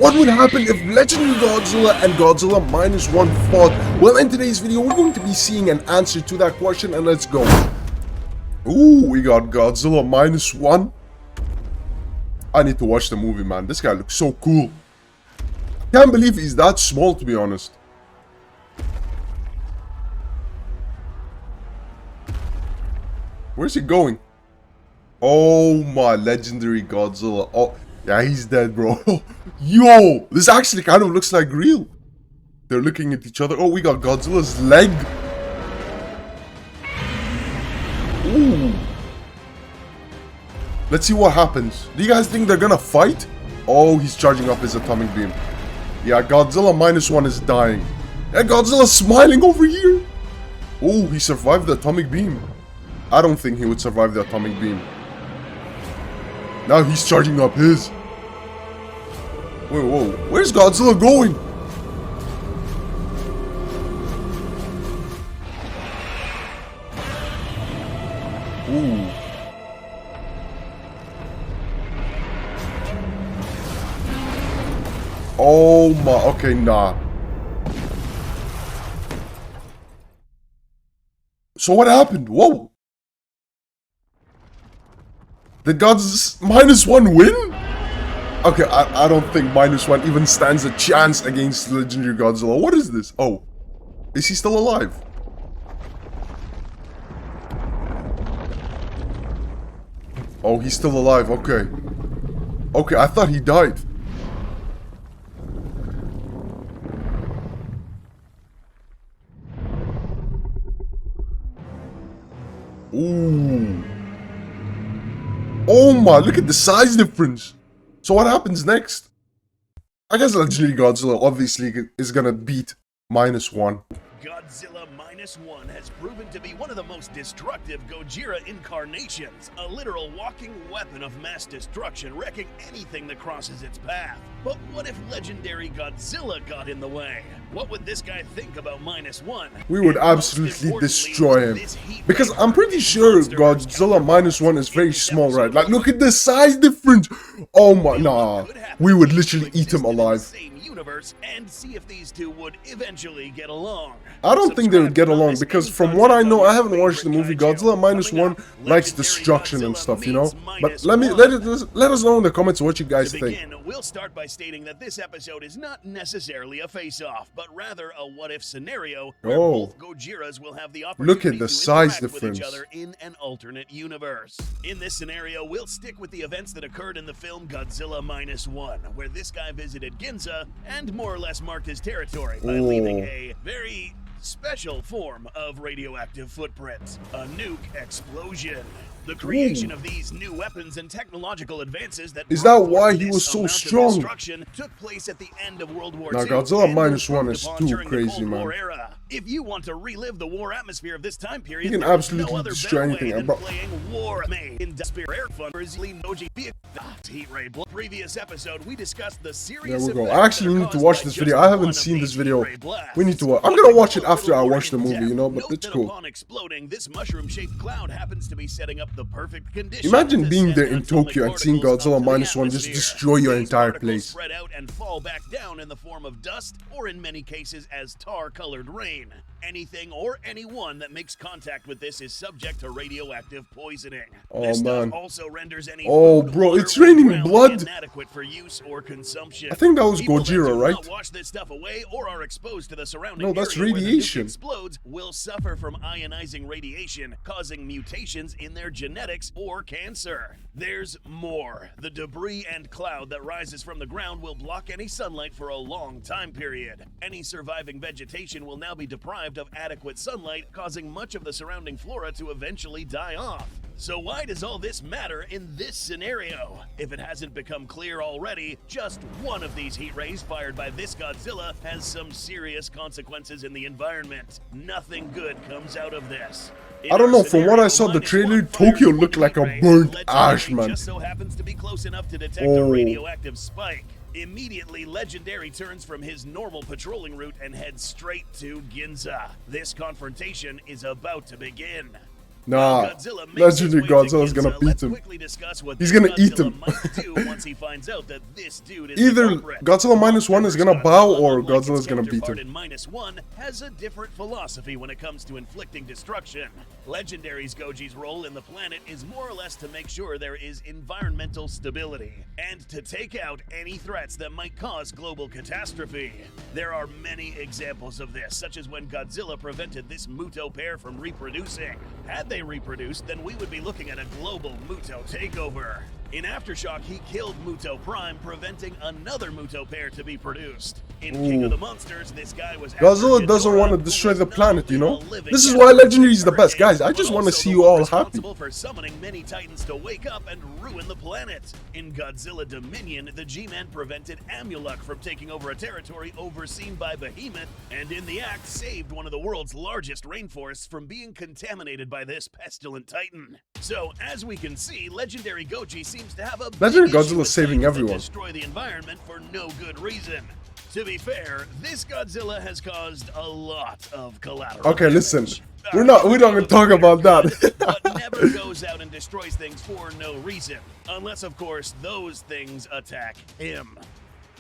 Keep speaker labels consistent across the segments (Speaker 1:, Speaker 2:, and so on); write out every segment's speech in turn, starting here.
Speaker 1: What would happen if Legendary Godzilla and Godzilla -1 fought? Well, in today's video, we're going to be seeing an answer to that question, and let's go. Ooh, we got Godzilla -1. I need to watch the movie, man. This guy looks so cool. Can't believe he's that small, to be honest. Where's he going? Oh my, Legendary Godzilla. Oh, yeah, he's dead, bro. Yo, this actually kind of looks like real. They're looking at each other. Oh, we got Godzilla's leg. Ooh. Let's see what happens. Do you guys think they're gonna fight? Oh, he's charging up his atomic beam. Yeah, Godzilla -1 is dying. And Godzilla's smiling over here. Oh, he survived the atomic beam. I don't think he would survive the atomic beam. Now he's charging up his. Whoa, whoa. Where's Godzilla going? Ooh. Oh my, okay, nah. So what happened? Whoa. Did God's -1 win? Okay, I don't think -1 even stands a chance against Legendary Godzilla. What is this? Oh. Is he still alive? Oh, he's still alive, okay. Okay, I thought he died. Ooh. Oh my, look at the size difference. So what happens next? I guess Legendary Godzilla obviously is gonna beat -1.
Speaker 2: Godzilla -1 has proven to be one of the most destructive Gojira incarnations, a literal walking weapon of mass destruction, wrecking anything that crosses its path. But what if Legendary Godzilla got in the way? What would this guy think about -1?
Speaker 1: We would absolutely destroy him. Because I'm pretty sure Godzilla -1 is very small, right? Like, look at the size difference. Oh my, nah. We would literally eat him alive.
Speaker 2: And see if these two would eventually get along.
Speaker 1: I don't think they would get along because from what I know, I haven't watched the movie. Godzilla -1 likes destruction and stuff, you know. But let us know in the comments what you guys think.
Speaker 2: We'll start by stating that this episode is not necessarily a face-off, but rather a what-if scenario where both Gojiras will have the opportunity
Speaker 1: look at the size difference
Speaker 2: with each other in an alternate universe. In this scenario, we'll stick with the events that occurred in the film Godzilla -1, where this guy visited Ginza and more or less marked his territory by leaving a very special form of radioactive footprints, a nuke explosion. The creation of these new weapons and technological advances that
Speaker 1: is that why he was so strong?
Speaker 2: Took place at the end of World War
Speaker 1: now,
Speaker 2: II.
Speaker 1: Godzilla -1 is too crazy, man.
Speaker 2: If you want to relive the war atmosphere of this time period,
Speaker 1: he can absolutely destroy anything.
Speaker 2: Previous episode, we discussed the series.
Speaker 1: There we go. I actually need to watch this video. I haven't seen this video. We need to watch. I'm gonna watch it after I watch the movie, you know. But it's cool.
Speaker 2: Upon exploding, this mushroom-shaped cloud happens to be setting up the perfect conditions.
Speaker 1: Imagine being there in Tokyo and seeing Godzilla -1 just destroy your entire place.
Speaker 2: Spread out and fall back down in the form of dust, or in many cases as tar-colored rain. Anything or anyone that makes contact with this is subject to radioactive poisoning.
Speaker 1: Oh
Speaker 2: this
Speaker 1: man.
Speaker 2: Also renders any
Speaker 1: bro, it's raining blood.
Speaker 2: Inadequate for use or consumption.
Speaker 1: I think that was
Speaker 2: People
Speaker 1: Gojira,
Speaker 2: that do
Speaker 1: right?
Speaker 2: not wash this stuff away or are exposed to the surrounding
Speaker 1: No, that's
Speaker 2: area where the nuke
Speaker 1: radiation.
Speaker 2: explodes will suffer from ionizing radiation, causing mutations in their genetics or cancer. There's more. The debris and cloud that rises from the ground will block any sunlight for a long time period. Any surviving vegetation will now be deprived of adequate sunlight, causing much of the surrounding flora to eventually die off. So why does all this matter in this scenario? If it hasn't become clear already, just one of these heat rays fired by this Godzilla has some serious consequences in the environment. Nothing good comes out of this.
Speaker 1: I don't know, from what I saw the trailer, Tokyo looked like a burnt ash, man.
Speaker 2: Just so happens to be close enough to detect a radioactive spike. Immediately, Legendary turns from his normal patrolling route and heads straight to Ginza. This confrontation is about to begin.
Speaker 1: Nah,
Speaker 2: Godzilla makes
Speaker 1: Legendary
Speaker 2: his way to
Speaker 1: Godzilla's gonna
Speaker 2: Ginza.
Speaker 1: beat
Speaker 2: Let's
Speaker 1: him.
Speaker 2: quickly discuss what
Speaker 1: He's
Speaker 2: this
Speaker 1: gonna eat
Speaker 2: Godzilla
Speaker 1: him.
Speaker 2: might do once he finds out that this dude is
Speaker 1: Either
Speaker 2: the culprit.
Speaker 1: Godzilla -1 is gonna bow or
Speaker 2: unlike
Speaker 1: Godzilla's
Speaker 2: its
Speaker 1: gonna beat
Speaker 2: counterpart
Speaker 1: him.
Speaker 2: in -1, has a different philosophy when it comes to inflicting destruction. Legendary's Goji's role in the planet is more or less to make sure there is environmental stability and to take out any threats that might cause global catastrophe. There are many examples of this, such as when Godzilla prevented this Muto pair from reproducing. Had they reproduced, then we would be looking at a global Muto takeover. In Aftershock, he killed Muto Prime, preventing another Muto pair to be produced. In King of the Monsters, this guy was
Speaker 1: Godzilla doesn't want to destroy the planet, you know? This is why Legendary is the best. Guys, I just want to see you all happy.
Speaker 2: For summoning many titans to wake up and ruin the planet. In Godzilla Dominion, the G-Man prevented Amuluk from taking over a territory overseen by Behemoth, and in the act saved one of the world's largest rainforests from being contaminated by this pestilent titan. So, as we can see, Legendary Goji seems to have a
Speaker 1: Legendary
Speaker 2: big issue
Speaker 1: Godzilla
Speaker 2: with
Speaker 1: saving
Speaker 2: things that
Speaker 1: everyone.
Speaker 2: destroy the environment for no good reason. To be fair, this Godzilla has caused a lot of collateral
Speaker 1: Okay, listen.
Speaker 2: damage.
Speaker 1: We're not gonna talk about that.
Speaker 2: But never goes out and destroys things for no reason. Unless, of course, those things attack him.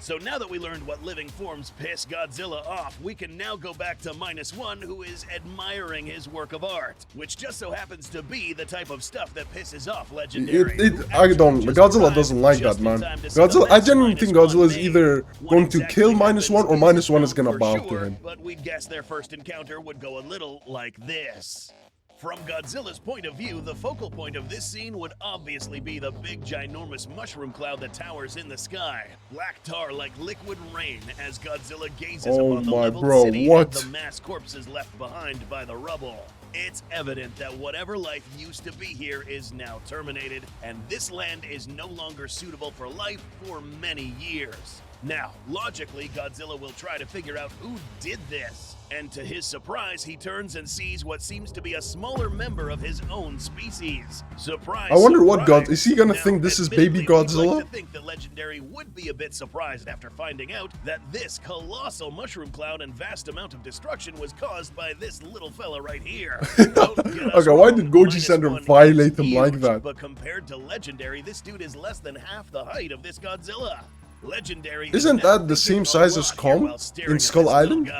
Speaker 2: So now that we learned what living forms piss Godzilla off, we can now go back to -1, who is admiring his work of art, which just so happens to be the type of stuff that pisses off Legendary.
Speaker 1: Godzilla doesn't like that, man. Godzilla, I genuinely think Godzilla is either going to kill -1 or -1 is gonna bow to him.
Speaker 2: But we'd guess their first encounter would go a little like this. From Godzilla's point of view, the focal point of this scene would obviously be the big ginormous mushroom cloud that towers in the sky. Black tar like liquid rain as Godzilla gazes upon the leveled city and the mass corpses left behind by the rubble. It's evident that whatever life used to be here is now terminated, and this land is no longer suitable for life for many years. Now, logically, Godzilla will try to figure out who did this. And to his surprise, he turns and sees what seems to be a smaller member of his own species. Surprise!
Speaker 1: I wonder what
Speaker 2: surprise.
Speaker 1: is he gonna
Speaker 2: Now,
Speaker 1: think this is
Speaker 2: admittedly,
Speaker 1: baby Godzilla?
Speaker 2: we'd like to think that Legendary would be a bit surprised after finding out that this colossal mushroom cloud and vast amount of destruction was caused by this little fella right here.
Speaker 1: Okay, why did Goji Center violate him like that?
Speaker 2: But compared to Legendary, this dude is less than half the height of this Godzilla. Legendary
Speaker 1: Isn't that the same size as Kong in Skull Island?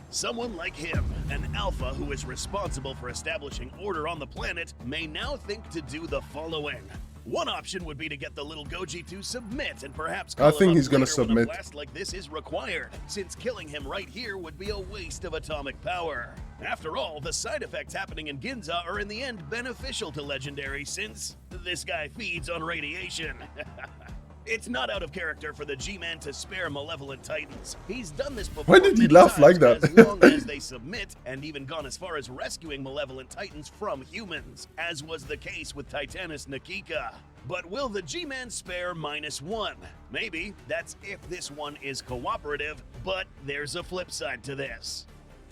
Speaker 2: Someone like him, an alpha who is responsible for establishing order on the planet, may now think to do the following. One option would be to get the little Goji to submit and perhaps
Speaker 1: I think he's gonna
Speaker 2: later when
Speaker 1: submit.
Speaker 2: a blast like this is required, since killing him right here would be a waste of atomic power. After all, the side effects happening in Ginza are in the end beneficial to Legendary since this guy feeds on radiation. It's not out of character for the G-Man to spare malevolent titans. He's done this before.
Speaker 1: Why did he laugh like that?
Speaker 2: As long as they submit, and even gone as far as rescuing malevolent titans from humans, as was the case with Titanus Nikika. But will the G-Man spare -1? Maybe. That's if this one is cooperative, but there's a flip side to this.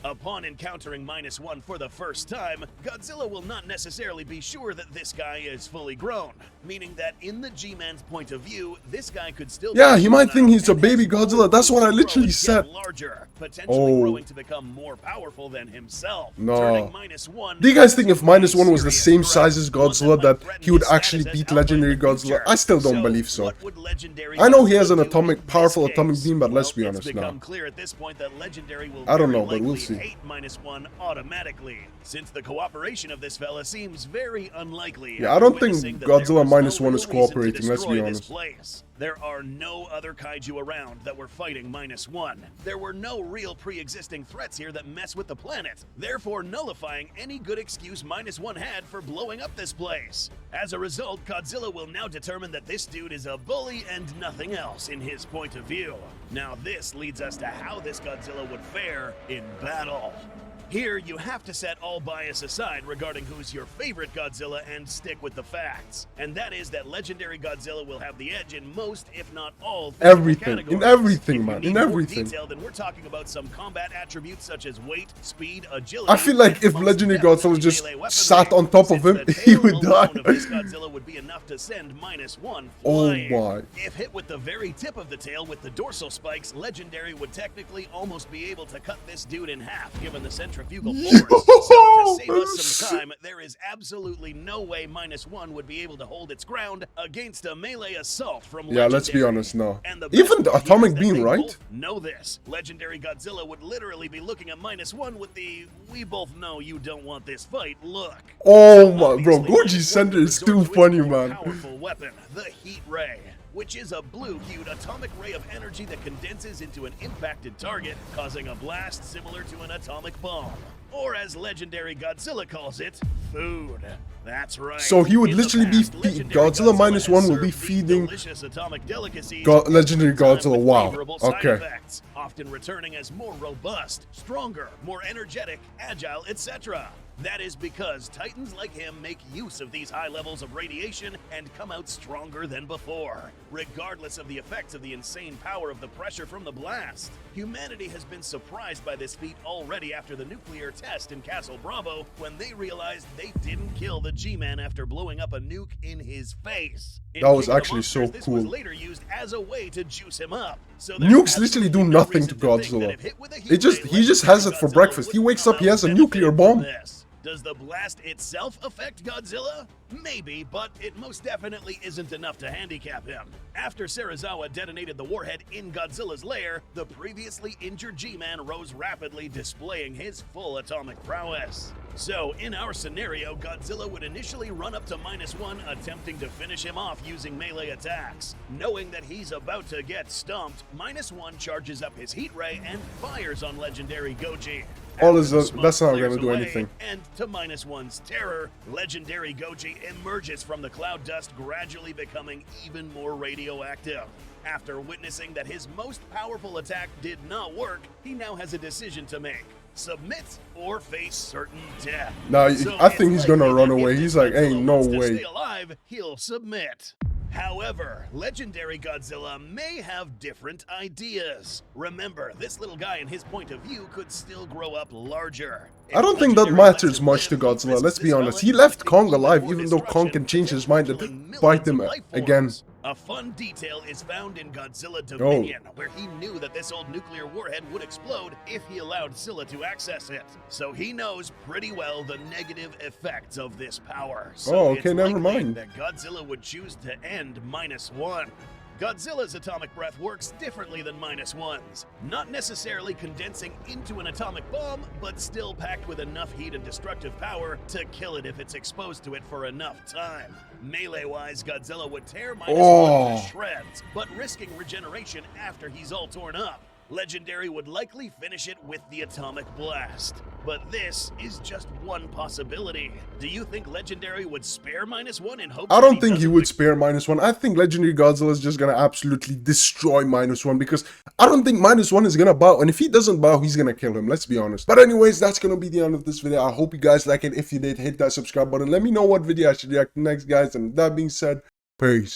Speaker 2: Upon encountering -1 for the first time, Godzilla will not necessarily be sure that this guy is fully grown, meaning that in the G-Man's point of view, this guy could still
Speaker 1: he might think he's a baby Godzilla. That's what I literally said.
Speaker 2: Larger, potentially growing to become more powerful than himself.
Speaker 1: No.
Speaker 2: Turning -1.
Speaker 1: Do you guys think if -1 was the same size as Godzilla that he would actually beat Legendary Godzilla? I still don't believe so. I know he has an powerful atomic beam, but let's be honest now.
Speaker 2: Clear at this point that Legendary will
Speaker 1: I don't know, but we'll see.
Speaker 2: hate -1 automatically, since the cooperation of this fella seems very unlikely.
Speaker 1: Yeah, I don't think
Speaker 2: witnessing that
Speaker 1: Godzilla
Speaker 2: there was
Speaker 1: -1
Speaker 2: no
Speaker 1: is
Speaker 2: real reason to
Speaker 1: cooperating, let's be
Speaker 2: destroy
Speaker 1: honest.
Speaker 2: this place. There are no other kaiju around that were fighting -1. There were no real pre-existing threats here that mess with the planet, therefore nullifying any good excuse -1 had for blowing up this place. As a result, Godzilla will now determine that this dude is a bully and nothing else in his point of view. Now this leads us to how this Godzilla would fare in battle. Here, you have to set all bias aside regarding who's your favorite Godzilla and stick with the facts. And that is that Legendary Godzilla will have the edge in most, if not all,
Speaker 1: everything.
Speaker 2: categories.
Speaker 1: In everything,
Speaker 2: If you
Speaker 1: man.
Speaker 2: need
Speaker 1: In
Speaker 2: more
Speaker 1: everything.
Speaker 2: detail, then we're talking about some combat attributes such as weight, speed, agility.
Speaker 1: I feel like
Speaker 2: and
Speaker 1: if
Speaker 2: most
Speaker 1: Legendary
Speaker 2: depth
Speaker 1: Godzilla
Speaker 2: to
Speaker 1: just
Speaker 2: melee weaponry,
Speaker 1: sat on top of
Speaker 2: since
Speaker 1: him,
Speaker 2: the
Speaker 1: he
Speaker 2: tail
Speaker 1: would die.
Speaker 2: alone of this Godzilla would be enough to send -1
Speaker 1: Oh
Speaker 2: flying.
Speaker 1: my.
Speaker 2: If hit with the very tip of the tail with the dorsal spikes, Legendary would technically almost be able to cut this dude in half, given the centric centrifugal force. So to save us some time, there is absolutely no way -1 would be able to hold its ground against a melee assault from Legendary.
Speaker 1: Yeah, let's be honest now.
Speaker 2: And the
Speaker 1: Even the
Speaker 2: best part
Speaker 1: atomic
Speaker 2: here is that
Speaker 1: beam,
Speaker 2: they
Speaker 1: right?
Speaker 2: both know this. Legendary Godzilla would literally be looking at -1 with the "we both know you don't want this fight" look.
Speaker 1: Oh my, bro,
Speaker 2: Obviously,
Speaker 1: Goji
Speaker 2: -1
Speaker 1: Center
Speaker 2: would
Speaker 1: is
Speaker 2: resort
Speaker 1: too
Speaker 2: to its
Speaker 1: funny,
Speaker 2: most
Speaker 1: man.
Speaker 2: Powerful weapon, the Heat Ray, which is a blue-hued atomic ray of energy that condenses into an impacted target, causing a blast similar to an atomic bomb. Or as Legendary Godzilla calls it, food. That's right.
Speaker 1: So he would
Speaker 2: In the
Speaker 1: literally be
Speaker 2: past, Legendary
Speaker 1: Godzilla -1
Speaker 2: has
Speaker 1: will be
Speaker 2: served these
Speaker 1: feeding
Speaker 2: delicious atomic delicacies
Speaker 1: Legendary
Speaker 2: time
Speaker 1: Godzilla.
Speaker 2: with
Speaker 1: Wow.
Speaker 2: favorable side
Speaker 1: Okay.
Speaker 2: effects, often returning as more robust, stronger, more energetic, agile, etc. That is because Titans like him make use of these high levels of radiation and come out stronger than before, regardless of the effects of the insane power of the pressure from the blast. Humanity has been surprised by this feat already after the nuclear test in Castle Bravo, when they realized they didn't kill the G-Man after blowing up a nuke in his face. In
Speaker 1: That was
Speaker 2: King of the
Speaker 1: actually so
Speaker 2: Monsters, this was
Speaker 1: cool.
Speaker 2: later used as a way to juice him up. So
Speaker 1: Nukes literally do nothing to Godzilla. He just has it for breakfast. He wakes up, he has a nuclear bomb.
Speaker 2: Does the blast itself affect Godzilla? Maybe, but it most definitely isn't enough to handicap him. After Serizawa detonated the warhead in Godzilla's lair, the previously injured G-Man rose rapidly, displaying his full atomic prowess. So, in our scenario, Godzilla would initially run up to -1, attempting to finish him off using melee attacks. Knowing that he's about to get stumped, -1 charges up his heat ray and fires on Legendary Goji.
Speaker 1: That's not gonna do anything.
Speaker 2: And to -1's terror, Legendary Goji emerges from the cloud dust, gradually becoming even more radioactive. After witnessing that his most powerful attack did not work, he now has a decision to make. Submit or face certain death.
Speaker 1: Nah,
Speaker 2: So
Speaker 1: I think he's
Speaker 2: it's
Speaker 1: gonna
Speaker 2: likely
Speaker 1: run
Speaker 2: that if
Speaker 1: away.
Speaker 2: this
Speaker 1: He's like,
Speaker 2: Godzilla
Speaker 1: ain't no
Speaker 2: wants to
Speaker 1: way.
Speaker 2: stay alive, he'll submit. However, Legendary Godzilla may have different ideas. Remember, this little guy in his point of view could still grow up larger.
Speaker 1: I don't think that matters much to Godzilla, let's be honest. He left Kong alive, even though Kong can change his mind and fight him again.
Speaker 2: A fun detail is found in Godzilla Dominion, where he knew that this old nuclear warhead would explode if he allowed Scylla to access it. So he knows pretty well the negative effects of this power. So
Speaker 1: okay,
Speaker 2: it's
Speaker 1: never
Speaker 2: likely
Speaker 1: mind.
Speaker 2: that Godzilla would choose to end -1. Godzilla's atomic breath works differently than -1's, not necessarily condensing into an atomic bomb, but still packed with enough heat and destructive power to kill it if it's exposed to it for enough time. Melee-wise, Godzilla would tear -1 to shreds, but risking regeneration after he's all torn up. Legendary would likely finish it with the atomic blast. But this is just one possibility. Do you think Legendary would spare -1 in hopes
Speaker 1: I
Speaker 2: that
Speaker 1: don't think he
Speaker 2: doesn't
Speaker 1: would spare -1. I think Legendary Godzilla is just gonna absolutely destroy -1 because I don't think -1 is gonna bow. And if he doesn't bow, he's gonna kill him. Let's be honest. But anyways, that's gonna be the end of this video. I hope you guys like it. If you did, hit that subscribe button. Let me know what video I should react to next, guys. And that being said, peace.